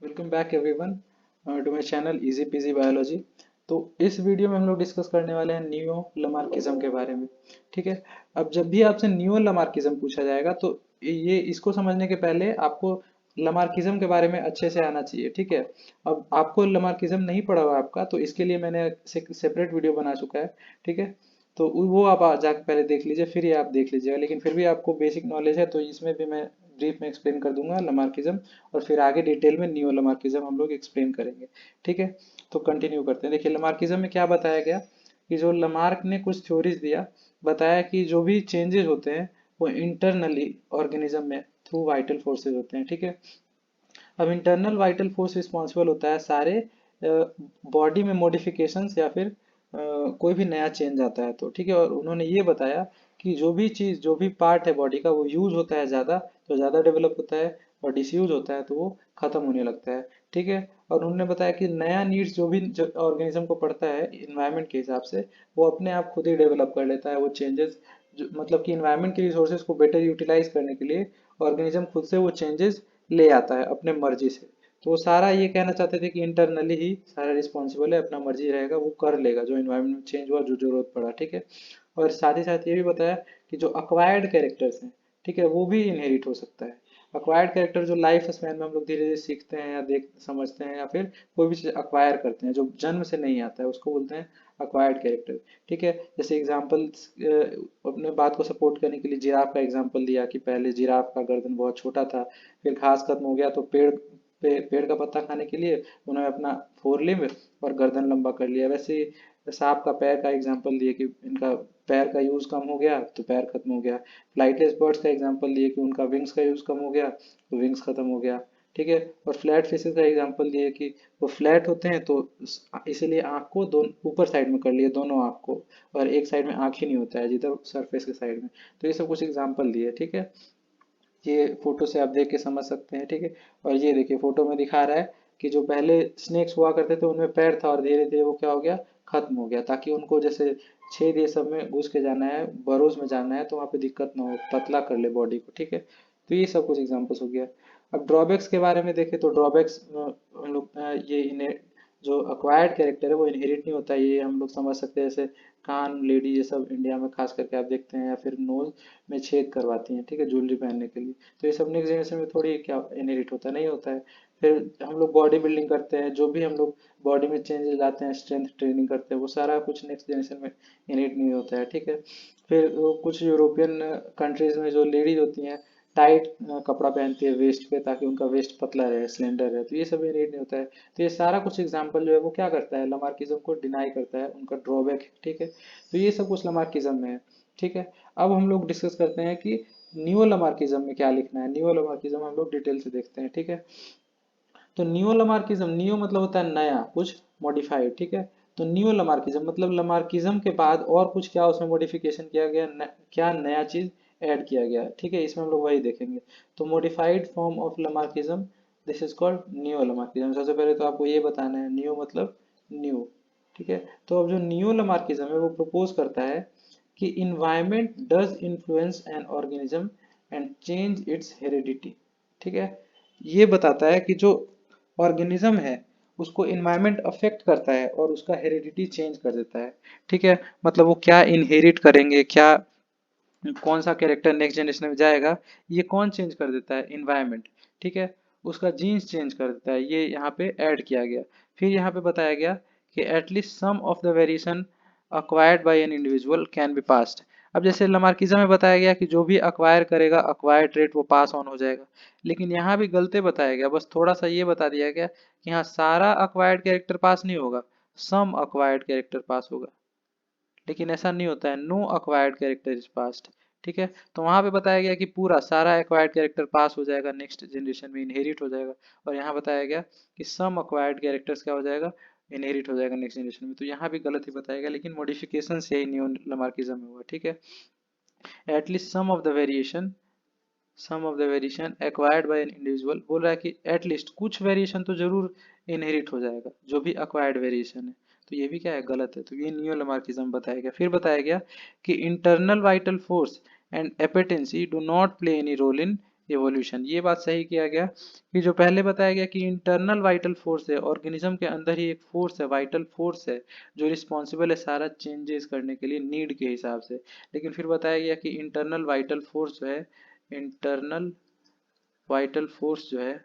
Welcome back everyone to my channel easy PG biology. तो इस video में हम लोग डिस्कस करने वाले हैं नियो लमार्किज्म के बारे में। ठीक है। अब जब भी आपसे नियो लमार्किज्म पूछा जाएगा तो ये इसको समझने के पहले आपको लमार्किज्म के बारे में अच्छे से आना चाहिए। ठीक है। अब आपको लमार्किज्म नहीं पढ़ा हुआ आपका, तो इसके लिए मैंने सेपरेट वीडियो बना चुका है। ठीक है। तो वो आप जाके पहले देख लीजिए, फिर ये आप देख लीजिएगा। लेकिन फिर भी आपको बेसिक नॉलेज है तो इसमें भी मैं ब्रीफ में एक्सप्लेन कर दूंगा लमार्किज्म, और फिर आगे डिटेल में नियो लमार्किज्म हम लोग एक्सप्लेन करेंगे। ठीक है। तो कंटिन्यू करते हैं। देखिए लमार्किज्म में क्या बताया गया कि जो लमार्क ने कुछ थ्योरीज दिया, बताया कि जो भी चेंजेस होते हैं वो इंटरनली ऑर्गेनिज्म में थ्रू वाइटल फोर्सेज होते हैं। ठीक है। अब इंटरनल वाइटल फोर्स रिस्पॉन्सिबल होता है सारे बॉडी में मॉडिफिकेशंस या फिर कोई भी नया चेंज आता है तो। ठीक है। और उन्होंने ये बताया कि जो भी चीज़, जो भी पार्ट है बॉडी का, वो यूज होता है ज़्यादा तो ज़्यादा डेवलप होता है, और डिसयूज होता है तो वो खत्म होने लगता है। ठीक है। और उन्होंने बताया कि नया नीड्स जो भी ऑर्गेनिज्म को पड़ता है इन्वायरमेंट के हिसाब से, वो अपने आप खुद ही डेवलप कर लेता है वो चेंजेस। जो मतलब कि इन्वायरमेंट के रिसोर्सेज को बेटर यूटिलाइज करने के लिए ऑर्गेनिज्म खुद से वो चेंजेस ले आता है अपने मर्जी से। तो वो सारा ये कहना चाहते थे कि इंटरनली ही सारा रिस्पॉन्सिबल है, अपना मर्जी रहेगा, वो कर लेगा जो इन्वायरमेंट में चेंज हुआ, जो जरूरत पड़ा। ठीक है। और साथ ही साथ ये भी बताया कि जो अक्वायर्ड कैरेक्टर्स हैं, ठीक है, वो भी इनहेरिट हो सकता है। अक्वायर्ड कैरेक्टर जो लाइफ स्पैन में हम लोग धीरे धीरे सीखते हैं या देख समझते हैं, या फिर कोई भी चीज़ अक्वायर करते हैं जो जन्म से नहीं आता है, उसको बोलते हैं अक्वायर्ड कैरेक्टर। ठीक है। जैसे एग्जाम्पल अपने बात को सपोर्ट करने के लिए जिराफ का एग्जाम्पल दिया कि पहले जिराफ का गर्दन बहुत छोटा था, फिर घास खत्म हो गया तो पेड़ का पत्ता खाने के लिए उन्होंने अपना फोर लिम्ब और गर्दन लंबा कर लिया। वैसे ही सांप का पैर का एग्जाम्पल दिए कि इनका पैर का यूज कम हो गया तो पैर खत्म हो गया। फ्लाइटलेस बर्ड्स का एग्जाम्पल दिए कि उनका विंग्स का यूज कम हो गया तो विंग्स खत्म हो गया। ठीक है। और फ्लैट फिशेस का एग्जाम्पल दिए कि वो फ्लैट होते हैं तो इसीलिए आँख को दोनों ऊपर साइड में कर लिए, दोनों आँख को, और एक साइड में आँख ही नहीं होता है जिधर सरफेस के साइड में। तो ये सब कुछ एग्जाम्पल दिए। ठीक है। ये फोटो से आप देख के समझ सकते हैं। ठीक है। और ये देखिए फोटो में दिखा रहा है कि जो पहले स्नेक्स हुआ करते थे उनमें पैर था, और धीरे धीरे वो क्या हो गया, खत्म हो गया, ताकि उनको जैसे छेद ये सब में घुस के जाना है, बरोज में जाना है, तो वहाँ पे दिक्कत ना हो, पतला कर ले बॉडी को। ठीक है। तो ये सब कुछ एग्जांपल्स हो गया। अब ड्रॉबैक्स के बारे में देखें तो ड्रॉबैक्स हम लोग ये इन्हें जो अक्वायर्ड कैरेक्टर है वो इनहेरिट नहीं होता है, ये हम लोग समझ सकते हैं। जैसे कान लेडी ये सब इंडिया में खास करके आप देखते हैं, या फिर नोज में छेद करवाती हैं, ठीक है, ज्वेलरी पहनने के लिए। तो ये सब नेक्स्ट जनरेशन में थोड़ी क्या इनहेरिट होता है, नहीं होता है। फिर हम लोग बॉडी बिल्डिंग करते हैं, जो भी हम लोग बॉडी में चेंजेस लाते हैं, स्ट्रेंथ ट्रेनिंग करते हैं, वो सारा कुछ नेक्स्ट जनरेशन में इनहेरिट नहीं होता है। ठीक है। फिर वो कुछ यूरोपियन कंट्रीज में जो लेडीज होती हैं टाइट कपड़ा पहनती है वेस्ट पे, ताकि उनका वेस्ट पतला रहे, सिलेंडर रहे, तो ये सब इनहेरिट नहीं होता है। तो ये सारा कुछ एग्जाम्पल जो है वो क्या करता है, लमार्किज्म को डिनाई करता है, उनका ड्रॉबैक है। ठीक है। तो ये सब कुछ लमार्किज्म में है। ठीक है। अब हम लोग डिस्कस करते हैं कि नियो लमार्किज्म में क्या लिखना है। नियो लमार्किज्म हम लोग डिटेल से देखते हैं। ठीक है। तो नियो लमार्किज्म, नियो मतलब होता है नया, कुछ मॉडिफाइड। ठीक है। तो नियो लमार्किज्म मतलब लमार्किज्म के बाद और कुछ क्या उसमें मॉडिफिकेशन किया गया, क्या नया चीज ऐड किया गया। ठीक है। इसमें हम लोग वही देखेंगे। तो modified form of लमार्किज्म, this is called neo लमार्किज्म। सबसे पहले तो आपको ये बताना है नियो मतलब न्यू। ठीक है। तो अब जो नियो लमार्किज्म है वो प्रपोज करता है कि environment does influence an organism and change it's heredity. ठीक है। ये बताता है कि जो ऑर्गेनिज्म है उसको इन्वायरमेंट अफेक्ट करता है और उसका हेरिडिटी चेंज कर देता है। ठीक है। मतलब वो क्या इनहेरिट करेंगे, क्या कौन सा कैरेक्टर नेक्स्ट जनरेशन में जाएगा, ये कौन चेंज कर देता है, इन्वायरमेंट। ठीक है। उसका जीन्स चेंज कर देता है, ये यहाँ पे ऐड किया गया। फिर यहाँ पे बताया गया कि at least some of the variation acquired by an individual can be passed. अब जैसे लमार्किज्म में बताया गया कि जो भी अक्वायर करेगा अक्वायर्ड ट्रेट वो पास ऑन हो जाएगा, लेकिन यहाँ भी गलती बताया गया, बस थोड़ा सा ये बता दिया गया कि हाँ सारा अक्वायर्ड कैरेक्टर पास नहीं होगा, सम अक्वायर्ड कैरेक्टर पास होगा। लेकिन ऐसा नहीं होता है, no acquired character is passed. ठीक है। तो वहां पे बताया गया कि पूरा सारा एक्वायर्ड कैरेक्टर पास हो जाएगा, नेक्स्ट जनरेशन में इनहेरिट हो जाएगा। और यहाँ बताया गया कि सम अक्वायर्ड कैरेक्टर्स क्या हो जाएगा, इनहेरिट हो जाएगा नेक्स्ट जनरेशन में। तो यहाँ भी गलत ही बताया गया, लेकिन मॉडिफिकेशन यही न्यू लमार्किज्म में हुआ। ठीक है। At least some of the variation acquired by an individual, बोल रहा है कि एटलीस्ट कुछ वेरिएशन तो जरूर इनहेरिट हो जाएगा, जो भी एक्वायर्ड वेरिएशन है। तो ये भी क्या है, गलत है। तो ये नियो लमार्किज्म बताया गया। फिर बताया गया कि internal vital force and appetency do not play any role in evolution. ये बात सही किया गया कि जो पहले बताया गया कि इंटरनल वाइटल फोर्स है, ऑर्गेनिज्म के अंदर ही एक फोर्स है, वाइटल फोर्स है जो रिस्पॉन्सिबल है सारा चेंजेस करने के लिए नीड के हिसाब से। लेकिन फिर बताया गया कि इंटरनल वाइटल फोर्स जो है, इंटरनल वाइटल फोर्स जो है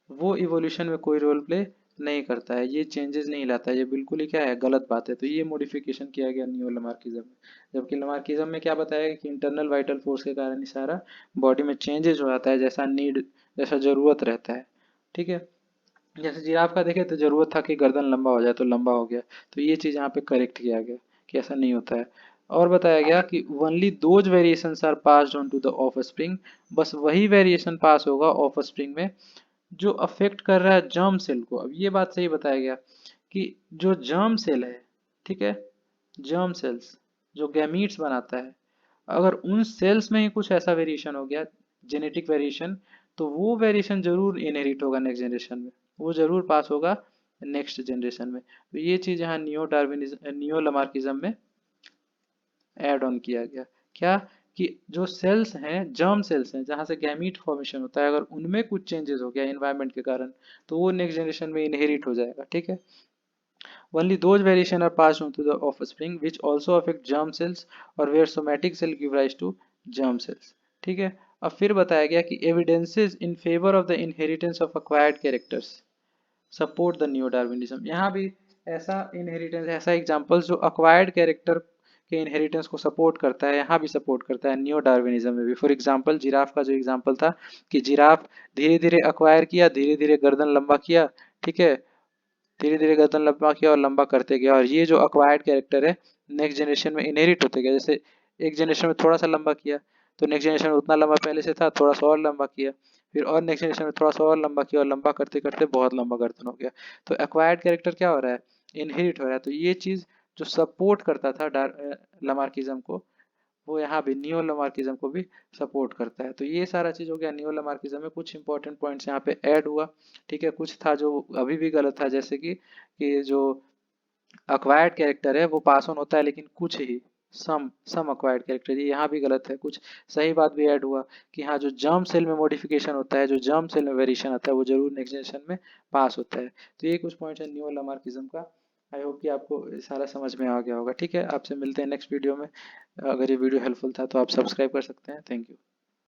वो इवोल्यूशन में कोई रोल प्ले नहीं करता है, ये चेंजेस नहीं लाता है, ये बिल्कुल ही क्या है, गलत बात है। तो ये मॉडिफिकेशन किया गया नियो लमार्किज्म में। जबकि लमार्किज्म में क्या बताया गया कि इंटरनल वाइटल फोर्स के कारण ही सारा बॉडी में चेंजेस हो जाता है, जैसा नीड, जैसा जरूरत रहता है। ठीक है, जैसे जिराफ का देखे तो जरूरत था कि गर्दन लंबा हो जाए तो लंबा हो गया, तो ये चीज यहाँ पे करेक्ट किया गया कि ऐसा नहीं होता है। और बताया गया कि only those variations are passed on to the offspring, बस वही वेरिएशन पास होगा ऑफ स्प्रिंग में जो अफेक्ट कर रहा है जर्म सेल को। अब ये बात सही बताया गया कि जो जर्म सेल है, ठीक है, जर्म सेल्स जो गैमीट्स बनाता है, अगर उन सेल्स में ही कुछ ऐसा वेरिएशन हो गया, जेनेटिक वेरिएशन, तो वो वेरिएशन जरूर इनहेरिट होगा नेक्स्ट जनरेशन में, वो जरूर पास होगा नेक्स्ट जनरेशन में। तो ये चीज यहाँ नियो डार्विनिज्म, नियो लमार्किज्म में ऐड ऑन किया गया। क्या कि जो सेल्स हैं, जर्म सेल्स हैं, जहाँ से गैमीट फॉर्मेशन होता है, अगर उनमें कुछ चेंजेस हो गया एनवायरनमेंट के कारण, तो वो नेक्स्ट जनरेशन में इनहेरिट हो जाएगा। ठीक है, only those variation are passed on to the offspring which also affect germ cells और where somatic cell give rise to germ cells। ठीक है, अब फिर बताया गया कि evidences in favor of the inheritance of acquired characters support the new Darwinism. यहाँ भी ऐसा इनहेरिटेंस, ऐसा एग्जांपल जो अक्वायर्ड कैरेक्टर के इनहेरिटेंस को सपोर्ट करता है, यहाँ भी सपोर्ट करता है न्यू डार्विनिज्म में भी। फॉर एग्जांपल जिराफ का जो एग्जांपल था कि जिराफ धीरे धीरे अक्वायर किया, धीरे धीरे गर्दन लंबा किया, ठीक है, धीरे धीरे गर्दन लंबा किया और लंबा करते गया, और ये जो अक्वायर्ड कैरेक्टर है नेक्स्ट जनरेशन में इनहेरिट होते गया। जैसे एक जनरेशन में थोड़ा सा लंबा किया तो नेक्स्ट जनरेशन में उतना लंबा पहले से था, थोड़ा सा और लंबा किया, फिर और नेक्स्ट जनरेशन में थोड़ा सा और लंबा किया, और लंबा करते करते बहुत लंबा गर्दन हो गया। तो एक्वायर्ड कैरेक्टर क्या हो रहा है, इनहेरिट हो रहा है। तो ये चीज जो सपोर्ट करता था लमार्किज्म को, वो यहाँ भी नियो लमार्किज्म को भी सपोर्ट करता है। तो ये सारा चीज हो गया नियो लमार्किज्म में, कुछ इंपॉर्टेंट पॉइंट्स यहाँ पे ऐड हुआ। ठीक है, कुछ था जो अभी भी गलत था, जैसे कि जो अक्वायर्ड कैरेक्टर है वो पास ऑन होता है, लेकिन कुछ ही सम अक्वायर्ड कैरेक्टर, ये यहाँ भी गलत है। कुछ सही बात भी ऐड हुआ कि हाँ, जो जर्म सेल में मॉडिफिकेशन होता है, जो जर्म सेल में वेरिएशन आता है, वो जरूर नेक्स्ट जनरेशन में पास होता है। तो ये कुछ पॉइंट है न्यू लमार्किज्म का। आई होप कि आपको सारा समझ में आ गया होगा। ठीक है, आपसे मिलते हैं नेक्स्ट वीडियो में। अगर ये वीडियो हेल्पफुल था तो आप सब्सक्राइब कर सकते हैं। Thank you.